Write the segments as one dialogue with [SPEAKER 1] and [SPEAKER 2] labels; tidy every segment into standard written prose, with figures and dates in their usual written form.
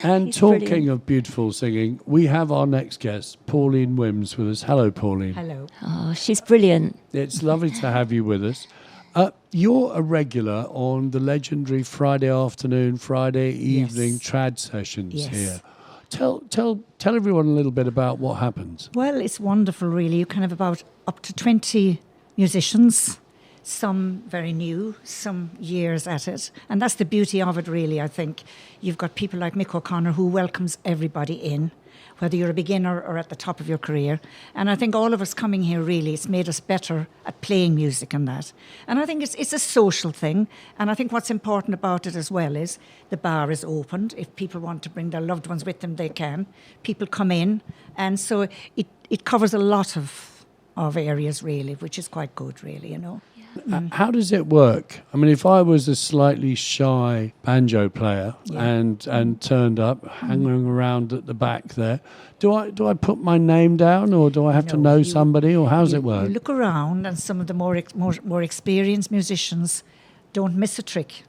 [SPEAKER 1] And
[SPEAKER 2] He's
[SPEAKER 1] talking
[SPEAKER 2] brilliant.
[SPEAKER 1] of beautiful singing, we have our next guest, Pauline Wims, with us. Hello, Pauline.
[SPEAKER 3] Hello.
[SPEAKER 2] Oh, she's brilliant.
[SPEAKER 1] It's lovely to have you with us. You're a regular on the legendary Friday afternoon, Friday evening
[SPEAKER 3] Yes.
[SPEAKER 1] trad sessions
[SPEAKER 3] Yes.
[SPEAKER 1] here. Tell everyone a little bit about what happens.
[SPEAKER 3] Well, it's wonderful, really. You can have about up to 20 musicians, some very new, some years at it. And that's the beauty of it, really, I think. You've got people like Mick O'Connor who welcomes everybody in, whether you're a beginner or at the top of your career. And I think all of us coming here, really, it's made us better at playing music and that. And I think it's a social thing. And I think what's important about it as well is the bar is opened. If people want to bring their loved ones with them, they can. People come in. And so it covers a lot of areas, really, which is quite good, really, you know.
[SPEAKER 1] How does it work? I mean, if I was a slightly shy banjo player and turned up, hanging around at the back there, do I put my name down, or do I have to know somebody, or how's it work?
[SPEAKER 3] You look around, and some of the more experienced musicians don't miss a trick.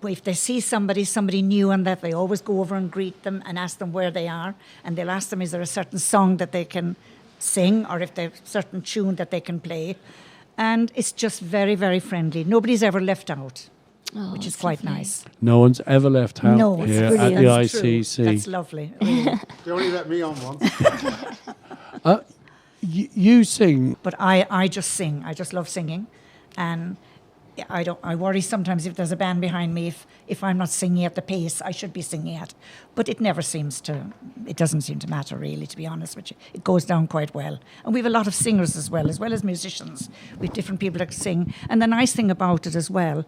[SPEAKER 3] If they see somebody new, and that they always go over and greet them and ask them where they are, and they'll ask them, is there a certain song that they can sing, or if there's a certain tune that they can play. And it's just very, very friendly. Nobody's ever left out, which is quite nice.
[SPEAKER 1] No one's ever left out
[SPEAKER 3] No,
[SPEAKER 1] here
[SPEAKER 3] it's
[SPEAKER 1] at the
[SPEAKER 3] That's
[SPEAKER 1] ICC.
[SPEAKER 3] true. That's lovely. Really.
[SPEAKER 4] They only let me on once.
[SPEAKER 1] You sing.
[SPEAKER 3] But I just sing. I just love singing, and I worry sometimes if there's a band behind me if I'm not singing at the pace I should be singing at. But it doesn't seem to matter, really, to be honest with you. It goes down quite well. And we have a lot of singers as well as musicians. We have different people that sing. And the nice thing about it as well,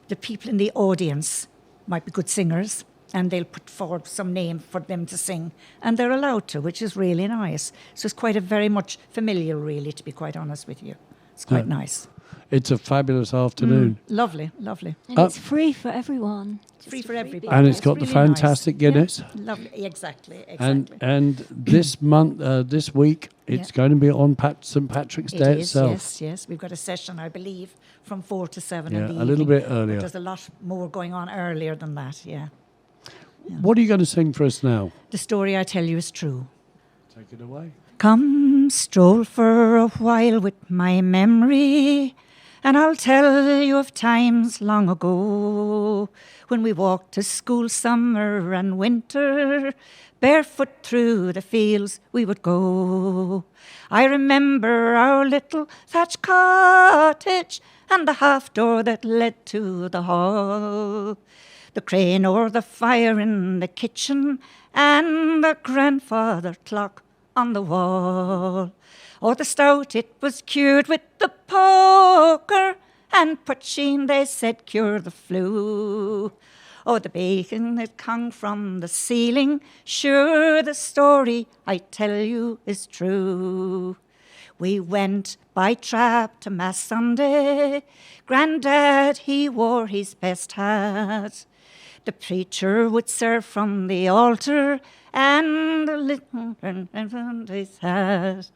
[SPEAKER 3] the people in the audience might be good singers, and they'll put forward some name for them to sing, and they're allowed to, which is really nice. So it's quite a very much familiar, really, to be quite honest with you. It's quite nice.
[SPEAKER 1] It's a fabulous afternoon.
[SPEAKER 3] Lovely, lovely.
[SPEAKER 2] And it's free for everyone.
[SPEAKER 3] It's free for everybody.
[SPEAKER 1] And it's got
[SPEAKER 3] really
[SPEAKER 1] the fantastic Guinness.
[SPEAKER 3] Lovely, exactly.
[SPEAKER 1] And this month, this week, it's going to be on St. Patrick's Day
[SPEAKER 3] It is,
[SPEAKER 1] itself.
[SPEAKER 3] yes. We've got a session, I believe, from 4 to 7 in the evening.
[SPEAKER 1] A little bit earlier.
[SPEAKER 3] But there's a lot more going on earlier than that, yeah.
[SPEAKER 1] What are you going to sing for us now?
[SPEAKER 3] The story I tell you is true.
[SPEAKER 1] Take it away.
[SPEAKER 3] Come stroll for a while with my memory, and I'll tell you of times long ago when we walked to school summer and winter, barefoot through the fields we would go. I remember our little thatched cottage and the half door that led to the hall, the crane o'er the fire in the kitchen, and the grandfather clock on the wall. Oh, the stout, it was cured with the poker, and poaching, they said, cure the flu. Oh, the bacon, it hung from the ceiling, sure the story I tell you is true. We went by trap to Mass Sunday, Grandad, he wore his best hat. The preacher would serve from the altar, and the little and his hat.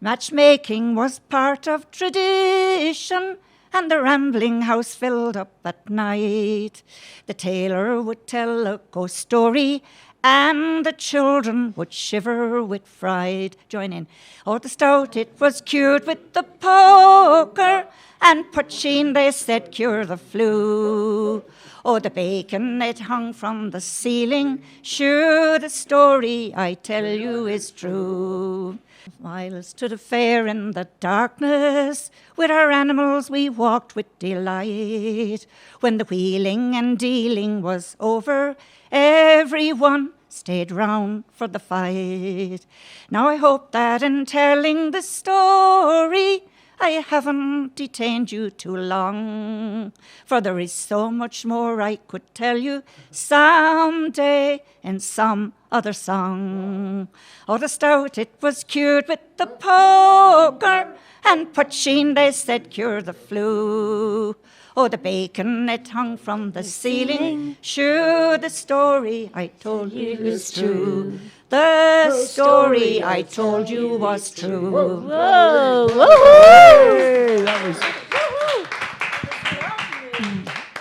[SPEAKER 3] Matchmaking was part of tradition, and the rambling house filled up at night. The tailor would tell a ghost story, and the children would shiver with fright. Join in. Oh, the stout, it was cured with the poker, and poaching, they said, cure the flu. Oh, the bacon, it hung from the ceiling, sure the story I tell you is true. Miles to the fair in the darkness, with our animals we walked with delight. When the wheeling and dealing was over, everyone stayed round for the fight. Now I hope that in telling the story, I haven't detained you too long, for there is so much more I could tell you someday in some other song. Oh, the stout, it was cured with the poker, and poaching, they said, cure the flu. Oh, the bacon, it hung from the ceiling, sure the story I told you is true. The story I told you was true.
[SPEAKER 2] Whoa!
[SPEAKER 1] Hey,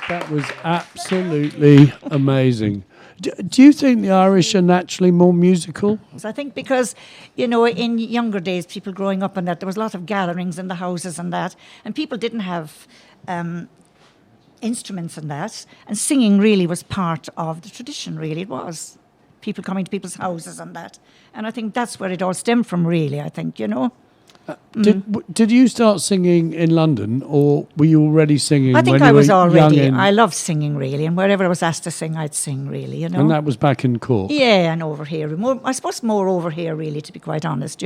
[SPEAKER 1] that was absolutely amazing. Do you think the Irish are naturally more musical?
[SPEAKER 3] So I think because, in younger days, people growing up and that, there was a lot of gatherings in the houses and that, and people didn't have instruments and that, and singing really was part of the tradition, really, it was. People coming to people's houses and that. And I think that's where it all stemmed from, really, I think,
[SPEAKER 1] Did you start singing in London, or were you already singing
[SPEAKER 3] I think
[SPEAKER 1] when
[SPEAKER 3] I
[SPEAKER 1] you
[SPEAKER 3] was
[SPEAKER 1] were
[SPEAKER 3] already,
[SPEAKER 1] young?
[SPEAKER 3] I loved singing, really, and wherever I was asked to sing, I'd sing, really,
[SPEAKER 1] And that was back in Cork?
[SPEAKER 3] Yeah, and over here. I suppose more over here, really, to be quite honest,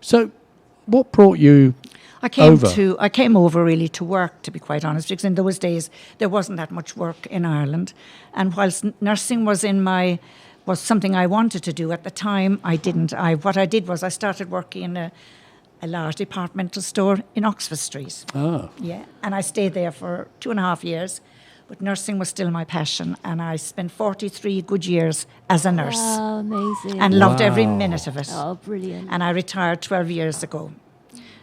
[SPEAKER 1] So what brought you
[SPEAKER 3] I came over really to work, to be quite honest, because in those days there wasn't that much work in Ireland, and whilst nursing was something I wanted to do at the time, I didn't. What I did was I started working in a large departmental store in Oxford Street.
[SPEAKER 1] Ah.
[SPEAKER 3] Yeah, and I stayed there for 2.5 years, but nursing was still my passion, and I spent 43 good years as a nurse.
[SPEAKER 2] Oh, amazing.
[SPEAKER 3] And loved every minute of it.
[SPEAKER 2] Oh, brilliant.
[SPEAKER 3] And I retired 12 years ago.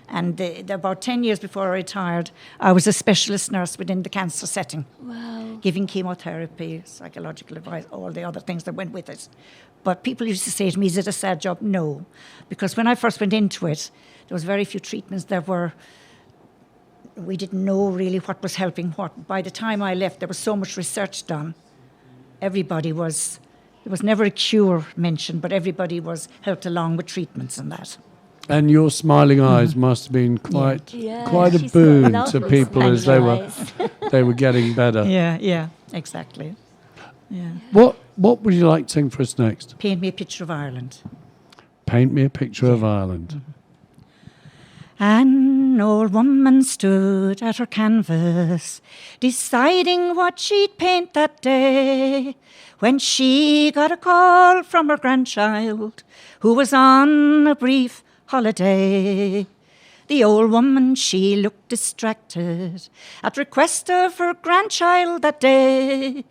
[SPEAKER 3] And about 10 years before I retired, I was a specialist nurse within the cancer setting.
[SPEAKER 2] Wow.
[SPEAKER 3] Giving chemotherapy, psychological advice, all the other things that went with it. But people used to say to me, is it a sad job? No. Because when I first went into it, there was very few treatments we didn't know really what was helping what. By the time I left, there was so much research done. There was never a cure mentioned, but everybody was helped along with treatments and that.
[SPEAKER 1] And your smiling eyes must have been quite a
[SPEAKER 2] she's
[SPEAKER 1] boon
[SPEAKER 2] got
[SPEAKER 1] to
[SPEAKER 2] lovely
[SPEAKER 1] people as
[SPEAKER 2] smiling
[SPEAKER 1] they were getting better.
[SPEAKER 3] Yeah, exactly. Yeah.
[SPEAKER 1] What would you like to sing for us next?
[SPEAKER 3] Paint me a picture of Ireland.
[SPEAKER 1] Paint me a picture of Ireland.
[SPEAKER 3] An old woman stood at her canvas, deciding what she'd paint that day, when she got a call from her grandchild, who was on a brief holiday. The old woman, she looked distracted at request of her grandchild that day.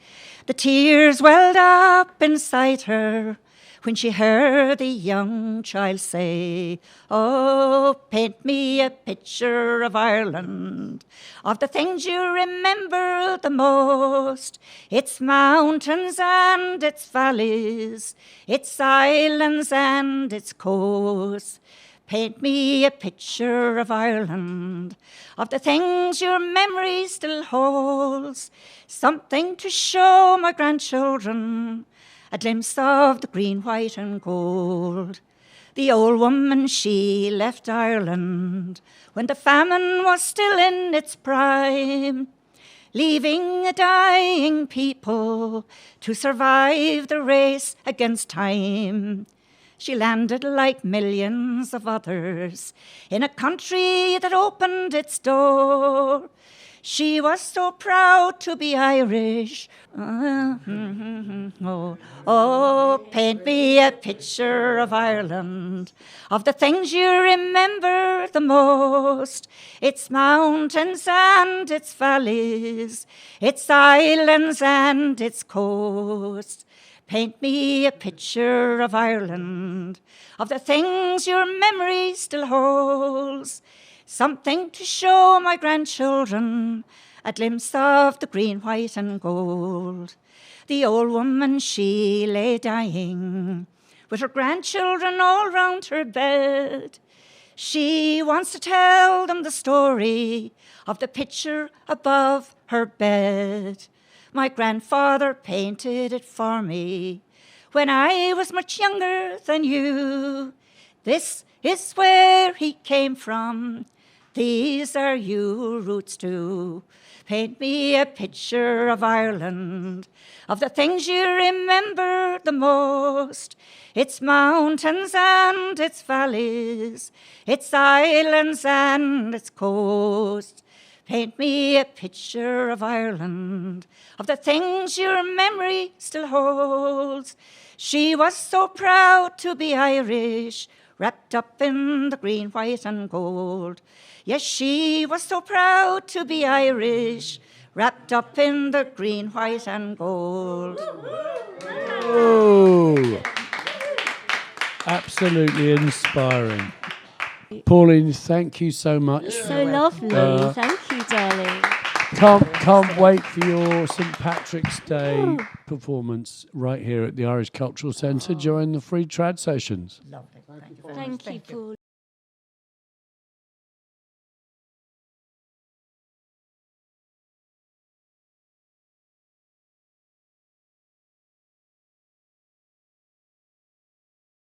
[SPEAKER 3] The tears welled up inside her when she heard the young child say, oh, paint me a picture of Ireland, of the things you remember the most, its mountains and its valleys, its islands and its coasts. Paint me a picture of Ireland, of the things your memory still holds, something to show my grandchildren, a glimpse of the green, white and gold. The old woman, she left Ireland when the famine was still in its prime, leaving a dying people to survive the race against time. She landed like millions of others in a country that opened its door. She was so proud to be Irish. Oh, paint me a picture of Ireland, of the things you remember the most, its mountains and its valleys, its islands and its coasts. Paint me a picture of Ireland, of the things your memory still holds, something to show my grandchildren, a glimpse of the green, white and gold. The old woman, she lay dying, with her grandchildren all round her bed. She wants to tell them the story of the picture above her bed. My grandfather painted it for me when I was much younger than you. This is where he came from. These are your roots too. Paint me a picture of Ireland, of the things you remember the most, its mountains and its valleys, its islands and its coasts. Paint me a picture of Ireland, of the things your memory still holds. She was so proud to be Irish, wrapped up in the green, white and gold. Yes, she was so proud to be Irish, wrapped up in the green, white and gold.
[SPEAKER 1] Oh, absolutely inspiring. Pauline, thank you so much.
[SPEAKER 2] So lovely. Thank you, darling.
[SPEAKER 1] Can't wait for your St Patrick's Day performance right here at the Irish Cultural Centre during the free trad sessions.
[SPEAKER 3] Lovely. Thank you.
[SPEAKER 2] Thank you, Paul.